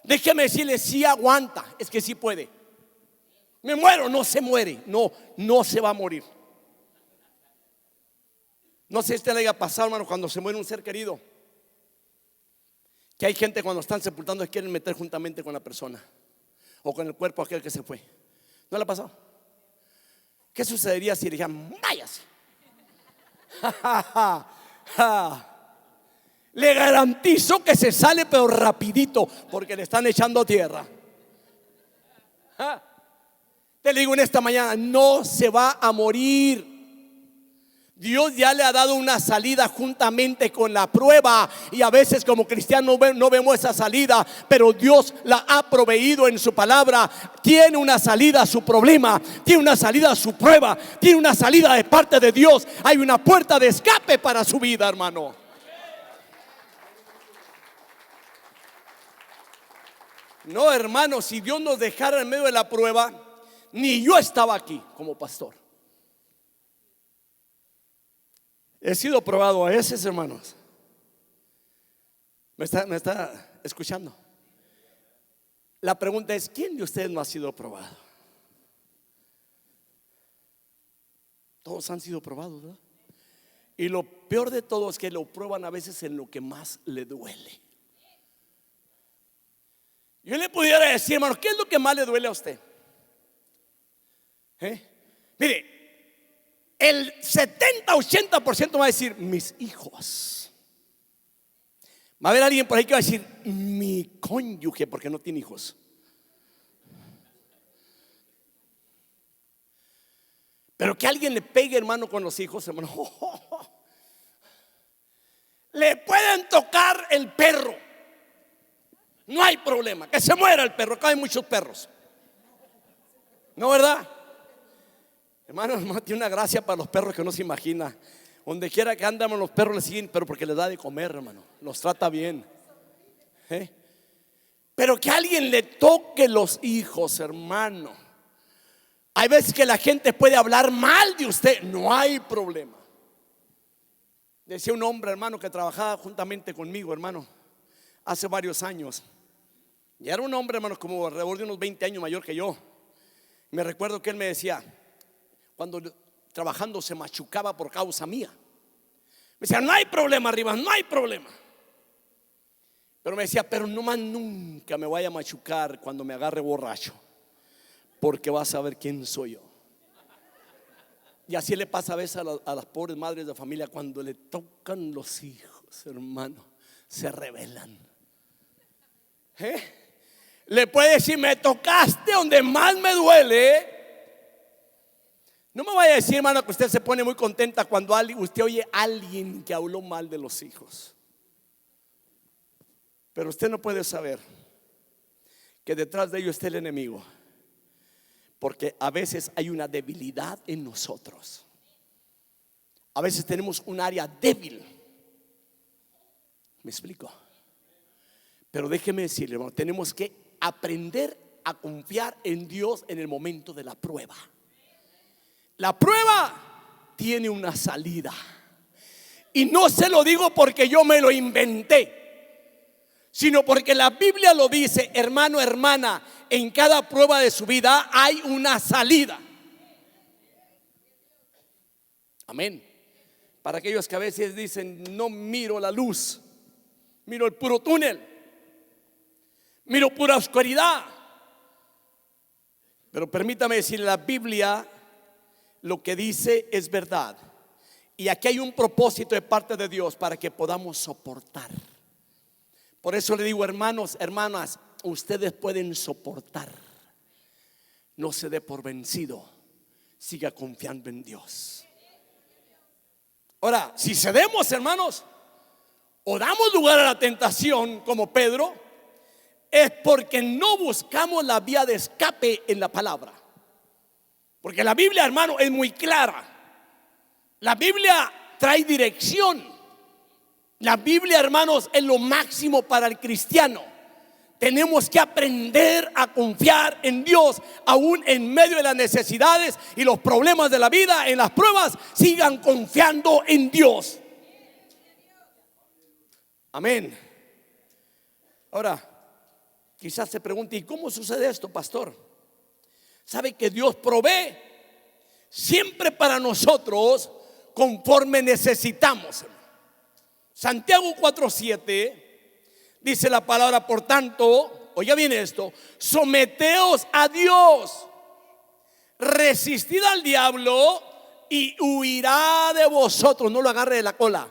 déjeme decirle, sí aguanta. Es que sí puede. Me muero, no se muere. No, no se va a morir. No sé si te le haya pasado, hermano, cuando se muere un ser querido, que hay gente cuando están sepultando se quieren meter juntamente con la persona o con el cuerpo aquel que se fue. ¿No le ha pasado? ¿Qué sucedería si le dijeran váyase? Le garantizo que se sale, pero rapidito, porque le están echando tierra. Te digo en esta mañana, no se va a morir. Dios ya le ha dado una salida juntamente con la prueba. Y a veces como cristianos no vemos esa salida, pero Dios la ha proveído en su palabra. Tiene una salida a su problema, tiene una salida a su prueba, tiene una salida de parte de Dios. Hay una puerta de escape para su vida, hermano. No, hermano, si Dios nos dejara en medio de la prueba, ni yo estaba aquí como pastor. He sido probado a veces, hermanos. ¿Me está escuchando? La pregunta es, ¿quién de ustedes no ha sido probado? Todos han sido probados, ¿verdad? Y lo peor de todo es que lo prueban a veces en lo que más le duele. Yo le pudiera decir, hermano, ¿qué es lo que más le duele a usted? Mire, el 70-80% va a decir mis hijos. Va a haber alguien por ahí que va a decir mi cónyuge, porque no tiene hijos. Pero que alguien le pegue, hermano, con los hijos, hermano. Le pueden tocar el perro, no hay problema, que se muera el perro. Acá hay muchos perros, ¿no, verdad? Hermano, tiene una gracia para los perros que no se imagina. Donde quiera que andamos los perros le siguen, pero porque les da de comer, hermano. Los trata bien. Pero que alguien le toque los hijos, hermano. Hay veces que la gente puede hablar mal de usted, no hay problema. Decía un hombre, hermano, que trabajaba juntamente conmigo, hermano, hace varios años. Y era un hombre, hermano, como alrededor de unos 20 años mayor que yo. Me recuerdo que él me decía, cuando trabajando se machucaba por causa mía, me decía, no hay problema arriba, no hay problema. Pero me decía, pero no más nunca me vaya a machucar cuando me agarre borracho, porque vas a ver quién soy yo. Y así le pasa a veces a las pobres madres de familia, cuando le tocan los hijos, hermano, se rebelan. Le puede decir, me tocaste donde más me duele. No me vaya a decir, hermano, que usted se pone muy contenta cuando usted oye a alguien que habló mal de los hijos. Pero usted no puede saber que detrás de ello está el enemigo, porque a veces hay una debilidad en nosotros. A veces tenemos un área débil. ¿Me explico? Pero déjeme decirle, hermano, tenemos que aprender a confiar en Dios en el momento de la prueba. La prueba tiene una salida. Y no se lo digo porque yo me lo inventé, sino porque la Biblia lo dice, hermano, hermana, en cada prueba de su vida hay una salida. Amén. Para aquellos que a veces dicen, no miro la luz, miro el puro túnel, miro pura oscuridad. Pero permítame decir, la Biblia lo que dice es verdad. Y aquí hay un propósito de parte de Dios para que podamos soportar. Por eso le digo, hermanos, hermanas, ustedes pueden soportar. No se dé por vencido. Siga confiando en Dios. Ahora, si cedemos, hermanos, o damos lugar a la tentación como Pedro, es porque no buscamos la vía de escape en la palabra. Porque la Biblia, hermano, es muy clara. La Biblia trae dirección. La Biblia, hermanos, es lo máximo para el cristiano. Tenemos que aprender a confiar en Dios, aún en medio de las necesidades y los problemas de la vida. En las pruebas, sigan confiando en Dios. Amén. Ahora, quizás se pregunte, ¿y cómo sucede esto, pastor? Sabe que Dios provee siempre para nosotros conforme necesitamos. Santiago 4:7 dice la palabra, por tanto, oiga bien esto, someteos a Dios, resistid al diablo y huirá de vosotros. No lo agarre de la cola,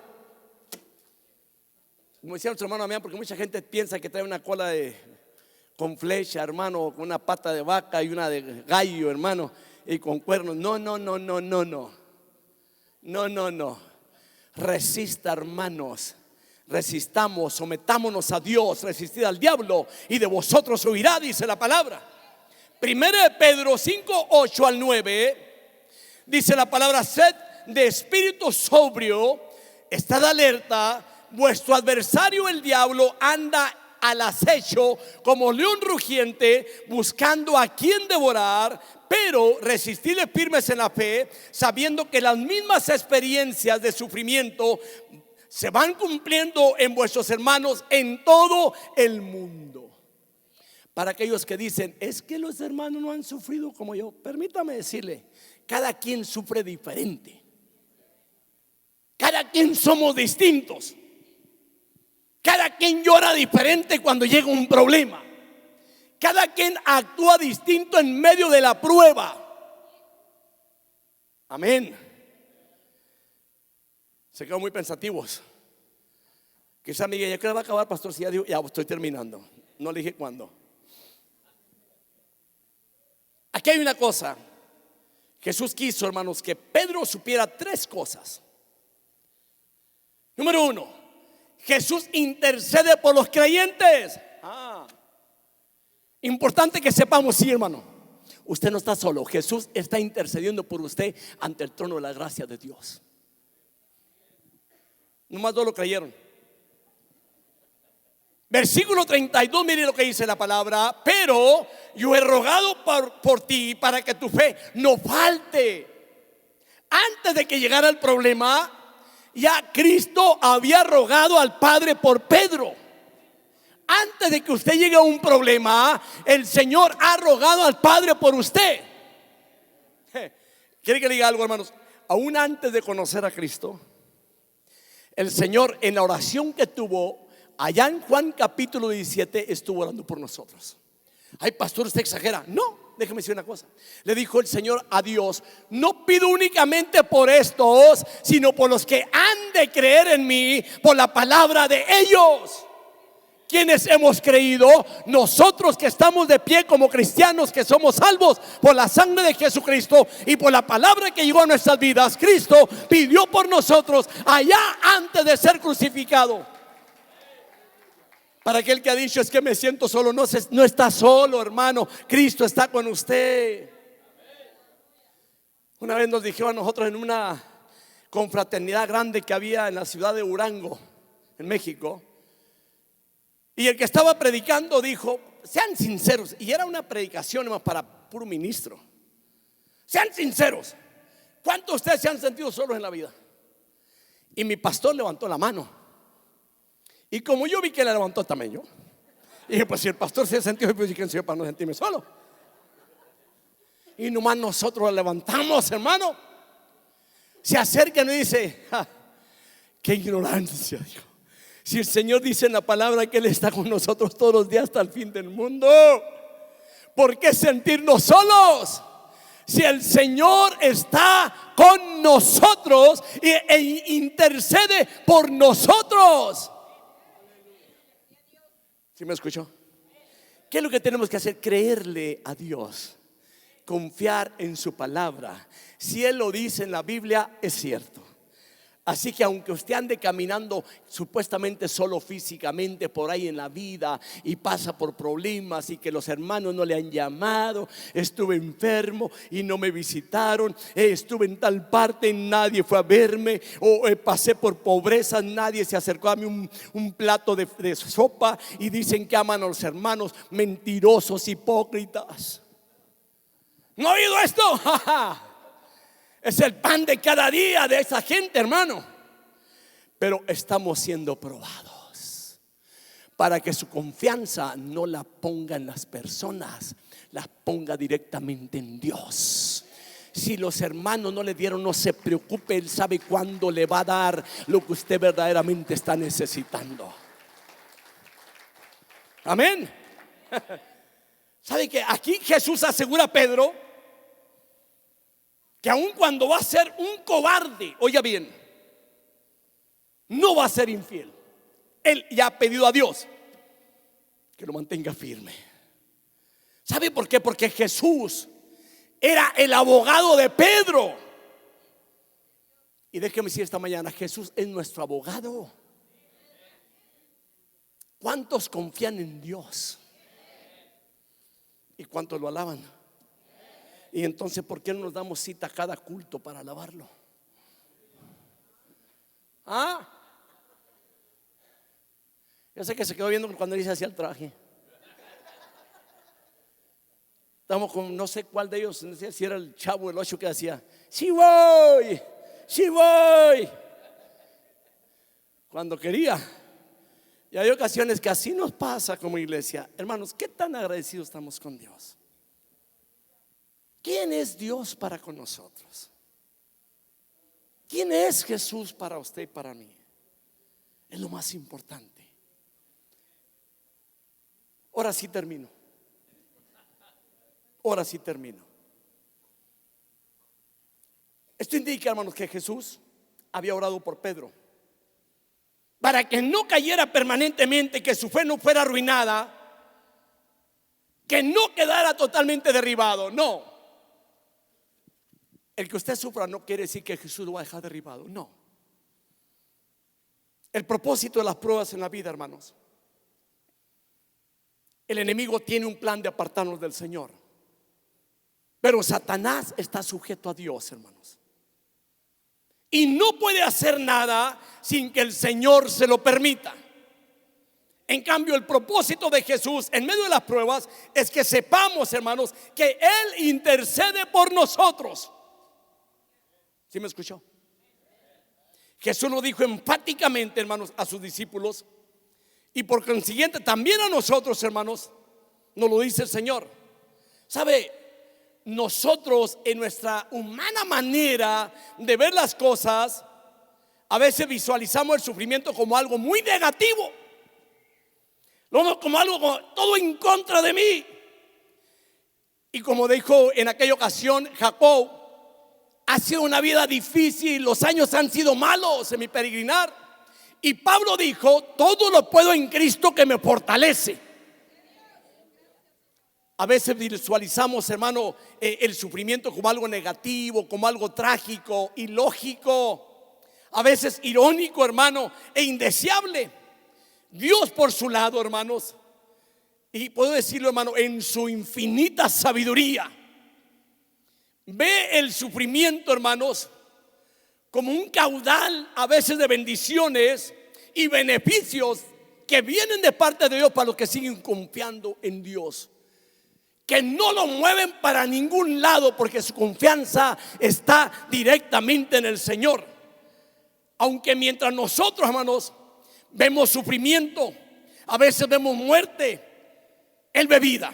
como decía nuestro hermano Damián, porque mucha gente piensa que trae una cola con flecha, hermano, con una pata de vaca y una de gallo, hermano, y con cuernos. No. Resista, hermanos. Resistamos, sometámonos a Dios, resistid al diablo y de vosotros huirá, dice la palabra. Primero de Pedro 5:8-9 dice la palabra, sed de espíritu sobrio, estad alerta, vuestro adversario el diablo anda al acecho como león rugiente, buscando a quien devorar, pero resistidle firmes en la fe, sabiendo que las mismas experiencias de sufrimiento se van cumpliendo en vuestros hermanos en todo el mundo. Para aquellos que dicen, es que los hermanos no han sufrido como yo, permítame decirle, cada quien sufre diferente. Cada quien somos distintos. Cada quien llora diferente cuando llega un problema. Cada quien actúa distinto en medio de la prueba. Amén. Se quedan muy pensativos. Quizá me diga, ¿ya qué va a acabar, pastor? Si ya digo, ya estoy terminando. No le dije cuándo. Aquí hay una cosa. Jesús quiso, hermanos, que Pedro supiera tres cosas. Número uno, Jesús intercede por los creyentes. Importante que sepamos, sí, hermano, usted no está solo. Jesús está intercediendo por usted ante el trono de la gracia de Dios. Nomás dos lo creyeron. Versículo 32, mire lo que dice la palabra. Pero yo he rogado por ti para que tu fe no falte. Antes de que llegara el problema, ya Cristo había rogado al Padre por Pedro. Antes de que usted llegue a un problema, el Señor ha rogado al Padre por usted. ¿Quiere que le diga algo, hermanos? Aún antes de conocer a Cristo, el Señor, en la oración que tuvo allá en Juan capítulo 17, estuvo orando por nosotros. Ay, pastor, usted exagera. No, déjeme decir una cosa. Le dijo el Señor a Dios, no pido únicamente por estos, sino por los que han de creer en mí por la palabra de ellos. Quienes hemos creído, nosotros que estamos de pie como cristianos, que somos salvos por la sangre de Jesucristo y por la palabra que llegó a nuestras vidas. Cristo pidió por nosotros allá antes de ser crucificado. Para aquel que ha dicho, es que me siento solo, no está solo, hermano. Cristo está con usted. Una vez nos dijeron a nosotros en una confraternidad grande que había en la ciudad de Durango, en México, y el que estaba predicando dijo, sean sinceros. Y era una predicación más para puro ministro. Sean sinceros. ¿Cuántos de ustedes se han sentido solos en la vida? Y mi pastor levantó la mano. Y como yo vi que la levantó también yo, dije, pues si el pastor se ha sentido, pues ¿quién soy yo para no sentirme solo? Y nomás nosotros la levantamos, hermano. Se acerca y dice, qué ignorancia, dijo. Si el Señor dice en la palabra que Él está con nosotros todos los días hasta el fin del mundo, ¿por qué sentirnos solos? Si el Señor está con nosotros e intercede por nosotros. ¿Sí me escuchó? ¿Qué es lo que tenemos que hacer? Creerle a Dios, confiar en su palabra. Si Él lo dice en la Biblia, es cierto. Así que aunque usted ande caminando supuestamente solo físicamente por ahí en la vida y pasa por problemas y que los hermanos no le han llamado, estuve enfermo y no me visitaron, estuve en tal parte y nadie fue a verme, o pasé por pobreza, nadie se acercó a mí un plato de sopa, y dicen que aman a los hermanos, mentirosos, hipócritas. ¿No ha oído esto? Es el pan de cada día de esa gente, hermano. Pero estamos siendo probados. para que su confianza no la ponga en las personas, la ponga directamente en Dios. Si los hermanos no le dieron, no se preocupe, Él sabe cuándo le va a dar lo que usted verdaderamente está necesitando. Amén. ¿Sabe que aquí Jesús asegura a Pedro que aun cuando va a ser un cobarde, oiga bien, no va a ser infiel? Él ya ha pedido a Dios que lo mantenga firme. ¿Sabe por qué? Porque Jesús era el abogado de Pedro. Y déjeme decir esta mañana, Jesús es nuestro abogado. ¿Cuántos confían en Dios? ¿Y cuántos lo alaban? Y entonces, ¿por qué no nos damos cita cada culto para alabarlo? Yo sé que se quedó viendo cuando dice hacia el traje. Estamos con no sé cuál de ellos, no sé si era el Chavo, el 8 que decía: sí voy, sí voy, cuando quería. Y hay ocasiones que así nos pasa como iglesia. Hermanos, ¿qué tan agradecidos estamos con Dios? ¿Quién es Dios para con nosotros? ¿Quién es Jesús para usted y para mí? Es lo más importante. Ahora sí termino. Ahora sí termino. Esto indica, hermanos, que Jesús había orado por Pedro para que no cayera permanentemente, que su fe no fuera arruinada, que no quedara totalmente derribado. No, el que usted sufra no quiere decir que Jesús lo va a dejar derribado. No. El propósito de las pruebas en la vida, hermanos, el enemigo tiene un plan de apartarnos del Señor, pero Satanás está sujeto a Dios, hermanos, y no puede hacer nada sin que el Señor se lo permita. En cambio, el propósito de Jesús en medio de las pruebas es que sepamos, hermanos, que Él intercede por nosotros. ¿Sí me escuchó? Jesús lo dijo enfáticamente, hermanos, a sus discípulos, y por consiguiente también a nosotros, hermanos, nos lo dice el Señor. ¿Sabe? Nosotros, en nuestra humana manera de ver las cosas, a veces visualizamos el sufrimiento como algo muy negativo, como algo como todo en contra de mí. Y como dijo en aquella ocasión Jacob, ha sido una vida difícil, los años han sido malos en mi peregrinar. Y Pablo dijo: todo lo puedo en Cristo que me fortalece. A veces visualizamos, hermano, el sufrimiento como algo negativo, como algo trágico, ilógico, a veces irónico, hermano, e indeseable. Dios, por su lado, hermanos, y puedo decirlo, hermano, en su infinita sabiduría, ve el sufrimiento, hermanos, como un caudal a veces de bendiciones y beneficios que vienen de parte de Dios para los que siguen confiando en Dios, que no lo mueven para ningún lado porque su confianza está directamente en el Señor. Aunque mientras nosotros, hermanos, vemos sufrimiento, a veces vemos muerte, Él ve vida.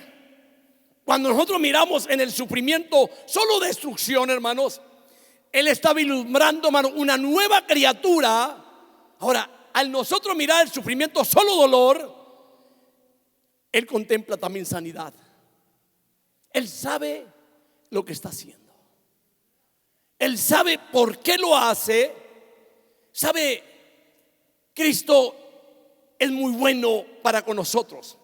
Cuando nosotros miramos en el sufrimiento solo destrucción, hermanos, Él está vislumbrando, hermano, una nueva criatura. Ahora, al nosotros mirar el sufrimiento solo dolor, Él contempla también sanidad. Él sabe lo que está haciendo. Él sabe por qué lo hace. Sabe, Cristo es muy bueno para con nosotros.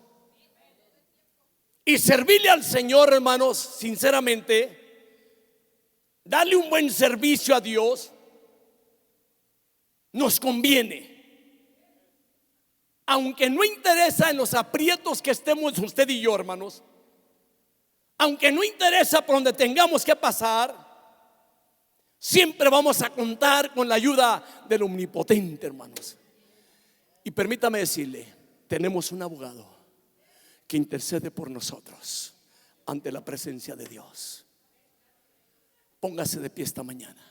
Y servirle al Señor, hermanos, sinceramente, darle un buen servicio a Dios, nos conviene. Aunque no interesa en los aprietos que estemos usted y yo, hermanos, aunque no interesa por donde tengamos que pasar, siempre vamos a contar con la ayuda del Omnipotente, hermanos. Y permítame decirle, tenemos un abogado que intercede por nosotros ante la presencia de Dios. Póngase de pie esta mañana.